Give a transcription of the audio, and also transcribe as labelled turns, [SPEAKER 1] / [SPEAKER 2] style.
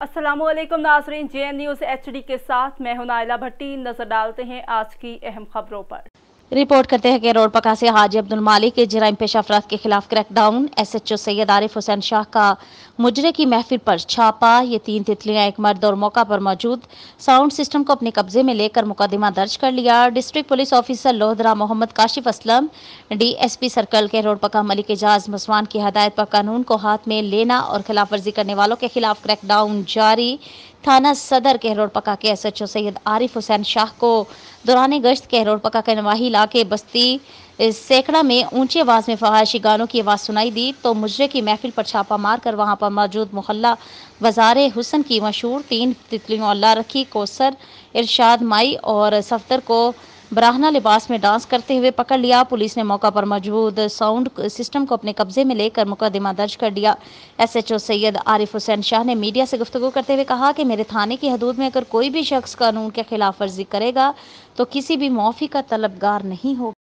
[SPEAKER 1] अस्सलामु अलैकुम नाज़रीन, JN न्यूज़ HD के साथ मैं हूं नाइला भट्टी। नजर डालते हैं आज की अहम खबरों पर।
[SPEAKER 2] रिपोर्ट करते हैं कि रोड पका से हाजी अब्दुल मालिक के जराइम पेशा अफराद के खिलाफ क्रैकडाउन। SHO सैयद आरिफ हुसैन शाह का मुजरे की महफिल पर छापा। ये 3 तितलियां, एक मर्द और मौका पर मौजूद साउंड सिस्टम को अपने कब्जे में लेकर मुकदमा दर्ज कर लिया। डिस्ट्रिक्ट पुलिस ऑफिसर लोहदरा मोहम्मद काशिफ असलम, DSP सर्कल के रोड पका मलिक एजाज मसवान की हदायत पर कानून को हाथ में लेना और खिलाफ वर्जी करने वालों के खिलाफ क्रैकडाउन जारी। थाना सदर के रोड पका के SHO सैयद आरिफ हुसैन शाह को दौरान गश्त के रोड पका के नवाही इलाके बस्ती सैकड़ा में ऊंची आवाज में फहाशी गानों की आवाज सुनाई दी तो मुजरे की महफिल पर छापा मारकर वहां पर मौजूद मोहल्ला बाजारे हुसन की मशहूर 3 तितलियों अल्लाह रखी, कौसर, इरशाद माई और सफदर को बराहना लिबास में डांस करते हुए पकड़ लिया। पुलिस ने मौका पर मौजूद साउंड सिस्टम को अपने कब्जे में लेकर मुकदमा दर्ज कर दिया। SHO सैयद आरिफ हुसैन शाह ने मीडिया से गुफ्तगू करते हुए कहा कि मेरे थाने की हदूद में अगर कोई भी शख्स कानून के खिलाफ वर्जी करेगा तो किसी भी मुआफ़ी का तलबगार नहीं होगा।